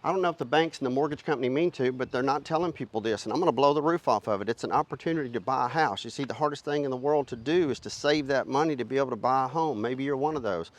I don't know if the banks and the mortgage company mean to, but they're not telling people this, and I'm going to blow the roof off of it. It's an opportunity to buy a house. You see, the hardest thing in the world to do is to save that money to be able to buy a home. Maybe you're one of those.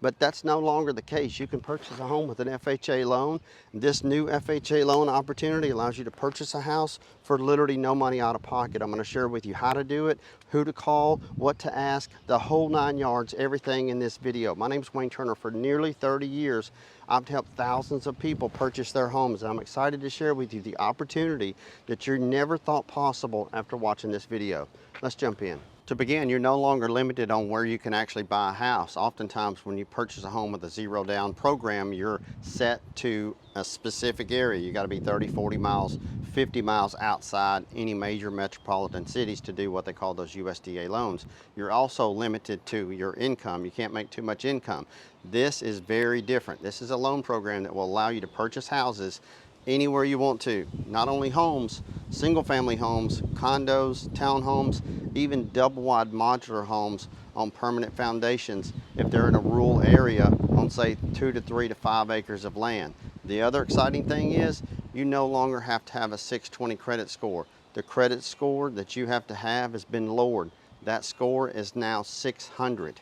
But that's no longer the case. You can purchase a home with an FHA loan. This new FHA loan opportunity allows you to purchase a house for literally no money out of pocket. I'm going to share with you how to do it, who to call, what to ask, the whole 9 yards, everything in this video. My name is Wayne Turner. For nearly 30 years, I've helped thousands of people purchase their homes. And I'm excited to share with you the opportunity that you never thought possible after watching this video. Let's jump in. To begin, you're no longer limited on where you can actually buy a house. Oftentimes when you purchase a home with a zero down program, you're set to a specific area. You got to be 30, 40 miles, 50 miles outside any major metropolitan cities to do what they call those USDA loans. You're also limited to your income. You can't make too much income. This is very different. This is a loan program that will allow you to purchase houses anywhere you want to. Not only homes, single family homes, condos, townhomes, even double wide modular homes on permanent foundations if they're in a rural area on say 2 to 3 to 5 acres of land. The other exciting thing is you no longer have to have a 620 credit score. The credit score that you have to have has been lowered. That score is now 600.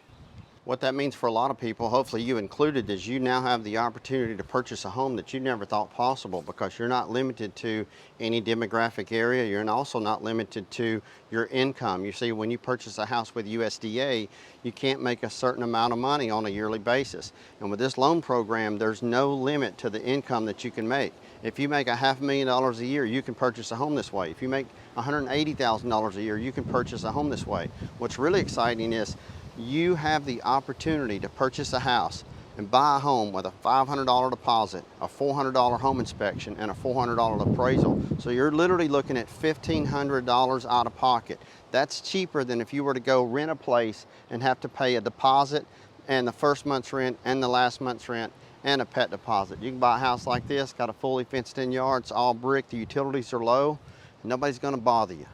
What that means for a lot of people, hopefully you included, is you now have the opportunity to purchase a home that you never thought possible because you're not limited to any demographic area. You're also not limited to your income. You see, when you purchase a house with USDA, you can't make a certain amount of money on a yearly basis. And with this loan program, there's no limit to the income that you can make. If you make $500,000 a year, you can purchase a home this way. If you make $180,000 a year, you can purchase a home this way. What's really exciting is you have the opportunity to purchase a house and buy a home with a $500 deposit, a $400 home inspection, and a $400 appraisal. So you're literally looking at $1,500 out of pocket. That's cheaper than if you were to go rent a place and have to pay a deposit and the first month's rent and the last month's rent and a pet deposit. You can buy a house like this, got a fully fenced in yard, it's all brick, the utilities are low, and nobody's gonna bother you.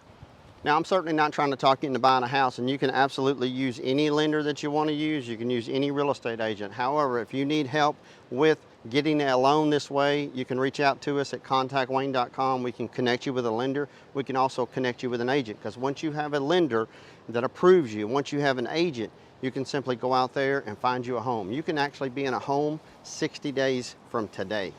Now, I'm certainly not trying to talk you into buying a house, and you can absolutely use any lender that you want to use. You can use any real estate agent. However, if you need help with getting a loan this way, you can reach out to us at contactwayne.com. We can connect you with a lender. We can also connect you with an agent, because once you have a lender that approves you, once you have an agent, you can simply go out there and find you a home. You can actually be in a home 60 days from today.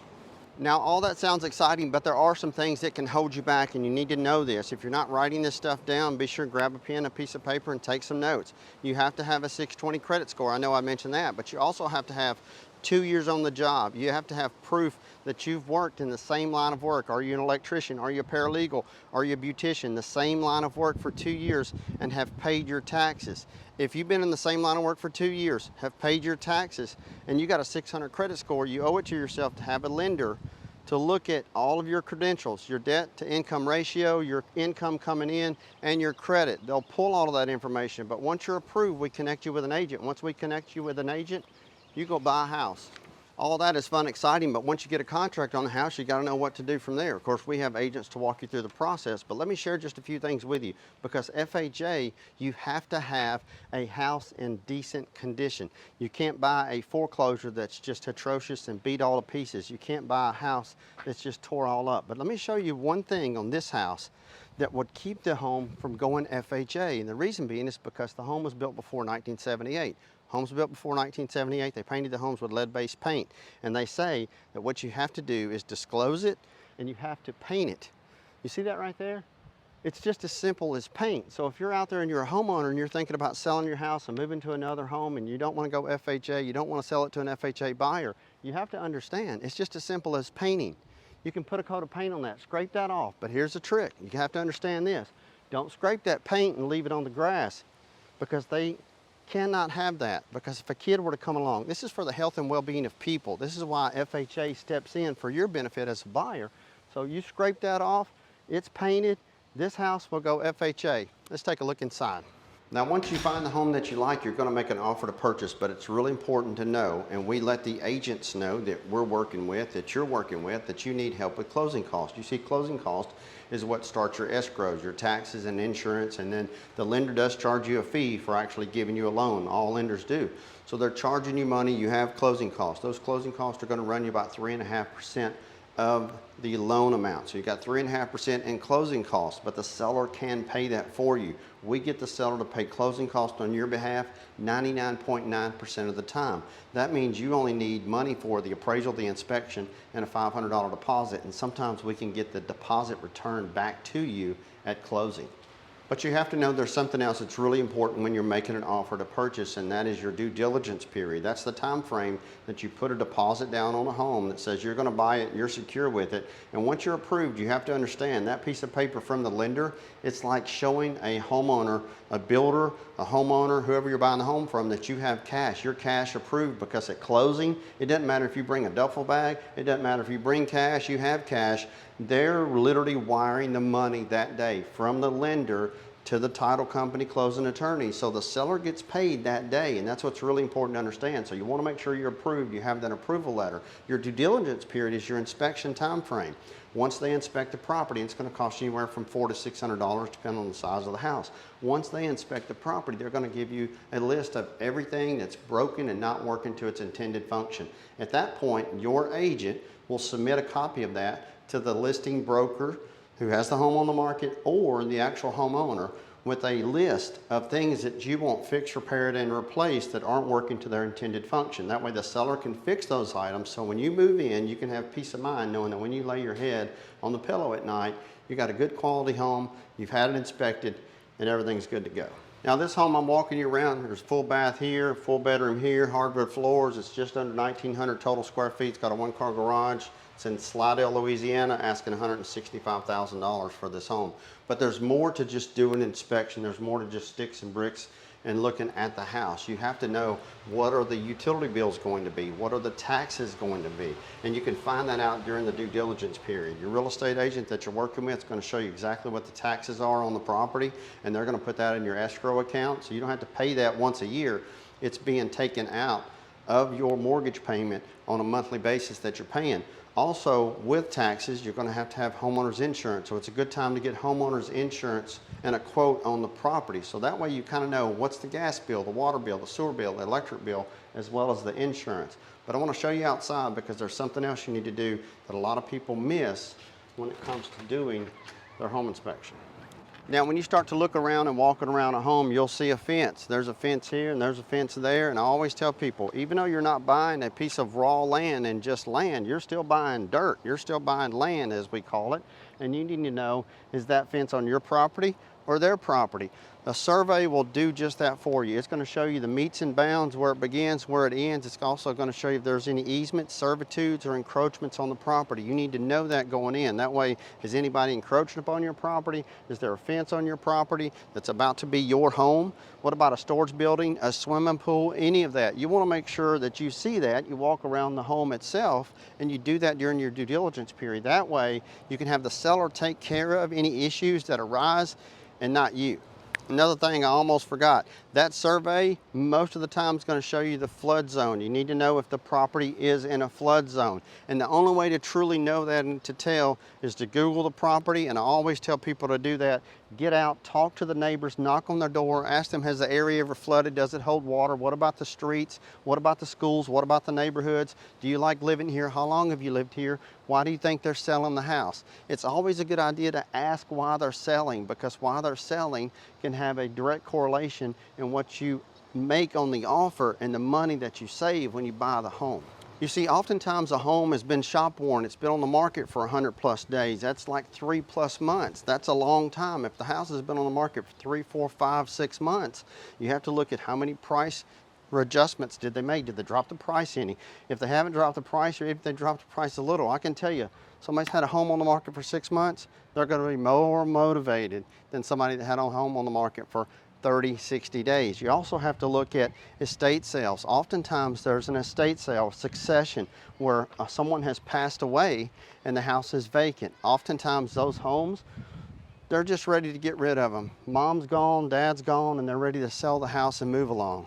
Now, all that sounds exciting, but there are some things that can hold you back, and you need to know this. If you're not writing this stuff down, be sure to grab a pen, a piece of paper, and take some notes. You have to have a 620 credit score. I know I mentioned that, but you also have to have 2 years on the job. You have to have proof that you've worked in the same line of work. Are you an electrician? Are you a paralegal? Are you a beautician? The same line of work for 2 years and have paid your taxes. If you've been in the same line of work for 2 years, have paid your taxes, and you got a 600 credit score, you owe it to yourself to have a lender to look at all of your credentials, your debt to income ratio, your income coming in, and your credit. They'll pull all of that information, but once you're approved, we connect you with an agent. Once we connect you with an agent, you go buy a house. All that is fun, exciting, but once you get a contract on the house, you got to know what to do from there. Of course, we have agents to walk you through the process, but let me share just a few things with you. Because FHA, you have to have a house in decent condition. You can't buy a foreclosure that's just atrocious and beat all to pieces. You can't buy a house that's just tore all up. But let me show you one thing on this house that would keep the home from going FHA. And the reason being is because the home was built before 1978. Homes built before 1978, they painted the homes with lead-based paint. And they say that what you have to do is disclose it and you have to paint it. You see that right there? It's just as simple as paint. So if you're out there and you're a homeowner and you're thinking about selling your house and moving to another home and you don't want to go FHA, you don't want to sell it to an FHA buyer, you have to understand it's just as simple as painting. You can put a coat of paint on that, scrape that off. But here's the trick, you have to understand this. Don't scrape that paint and leave it on the grass, because they cannot have that. Because if a kid were to come along, this is for the health and well-being of people. This is why FHA steps in for your benefit as a buyer. So you scrape that off, it's painted, this house will go FHA. Let's take a look inside. Now, once you find the home that you like, you're going to make an offer to purchase, but it's really important to know, and we let the agents know that we're working with, that you're working with, that you need help with closing costs. You see, closing costs is what starts your escrows, your taxes and insurance, and then the lender does charge you a fee for actually giving you a loan. All lenders do. So they're charging you money, you have closing costs. Those closing costs are going to run you about 3.5% of the loan amount. So you got 3.5% in closing costs, but the seller can pay that for you. We get the seller to pay closing costs on your behalf 99.9% of the time. That means you only need money for the appraisal, the inspection, and a $500 deposit, and sometimes we can get the deposit returned back to you at closing. But you have to know there's something else that's really important when you're making an offer to purchase, and that is your due diligence period. That's the time frame that you put a deposit down on a home that says you're going to buy it, you're secure with it. And once you're approved, you have to understand that piece of paper from the lender, it's like showing a homeowner, a builder, a homeowner, whoever you're buying the home from, that you have cash. You're cash approved, because at closing, it doesn't matter if you bring a duffel bag, it doesn't matter if you bring cash, you have cash. They're literally wiring the money that day from the lender to the title company closing attorney. So the seller gets paid that day, and that's what's really important to understand. So you want to make sure you're approved, you have that approval letter. Your due diligence period is your inspection time frame. Once they inspect the property, it's going to cost you anywhere from $400 to $600 depending on the size of the house. Once they inspect the property, they're going to give you a list of everything that's broken and not working to its intended function. At that point, your agent will submit a copy of that to the listing broker who has the home on the market, or the actual homeowner, with a list of things that you want fixed, repaired, and replaced that aren't working to their intended function. That way the seller can fix those items, so when you move in, you can have peace of mind knowing that when you lay your head on the pillow at night, you got a good quality home, you've had it inspected, and everything's good to go. Now this home I'm walking you around, there's full bath here, full bedroom here, hardwood floors. It's just under 1,900 total square feet. It's got a one-car garage. It's in Slidell, Louisiana, asking $165,000 for this home. But there's more to just doing an inspection. There's more to just sticks and bricks and looking at the house. You have to know, what are the utility bills going to be? What are the taxes going to be? And you can find that out during the due diligence period. Your real estate agent that you're working with is going to show you exactly what the taxes are on the property, and they're going to put that in your escrow account, so you don't have to pay that once a year. It's being taken out of your mortgage payment on a monthly basis that you're paying. Also, with taxes, you're going to have homeowner's insurance. So it's a good time to get homeowner's insurance and a quote on the property. So that way you kind of know what's the gas bill, the water bill, the sewer bill, the electric bill, as well as the insurance. But I want to show you outside, because there's something else you need to do that a lot of people miss when it comes to doing their home inspection. Now, when you start to look around and walking around a home, you'll see a fence. There's a fence here and there's a fence there. And I always tell people, even though you're not buying a piece of raw land and just land, you're still buying dirt. You're still buying land, as we call it. And you need to know, is that fence on your property or their property? A survey will do just that for you. It's going to show you the meets and bounds, where it begins, where it ends. It's also going to show you if there's any easements, servitudes, or encroachments on the property. You need to know that going in. That way, is anybody encroaching upon your property? Is there a fence on your property that's about to be your home? What about a storage building, a swimming pool, any of that? You want to make sure that you see that. You walk around the home itself, and you do that during your due diligence period. That way, you can have the seller take care of any issues that arise and not you. Another thing I almost forgot, that survey most of the time is going to show you the flood zone. You need to know if the property is in a flood zone. And the only way to truly know that and to tell is to Google the property, and I always tell people to do that. Get out, talk to the neighbors, knock on their door, ask them, has the area ever flooded? Does it hold water? What about the streets? What about the schools? What about the neighborhoods? Do you like living here? How long have you lived here? Why do you think they're selling the house? It's always a good idea to ask why they're selling, because why they're selling can have a direct correlation in what you make on the offer and the money that you save when you buy the home. You see, oftentimes a home has been shop worn. It's been on the market for 100+ days. That's like 3+ months. That's a long time. If the house has been on the market for 3, 4, 5, 6 months, you have to look at how many price adjustments did they make? Did they drop the price any? If they haven't dropped the price, or if they dropped the price a little, I can tell you, somebody's had a home on the market for 6 months, they're going to be more motivated than somebody that had a home on the market for 30, 60 days. You also have to look at estate sales. Oftentimes there's an estate sale succession where someone has passed away and the house is vacant. Oftentimes those homes, they're just ready to get rid of them. Mom's gone, dad's gone, and they're ready to sell the house and move along.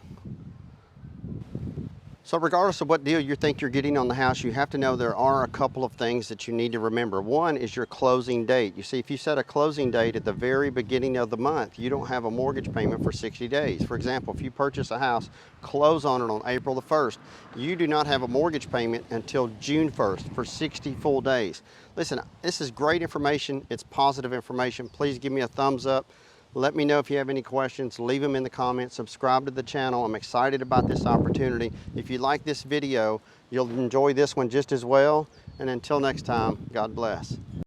So regardless of what deal you think you're getting on the house, you have to know there are a couple of things that you need to remember. One is your closing date. You see, if you set a closing date at the very beginning of the month, you don't have a mortgage payment for 60 days. For example, if you purchase a house, close on it on April the 1st, you do not have a mortgage payment until June 1st for 60 full days. Listen, this is great information. It's positive information. Please give me a thumbs up. Let me know if you have any questions, leave them in the comments, subscribe to the channel. I'm excited about this opportunity. If you like this video, you'll enjoy this one just as well. And until next time, God bless.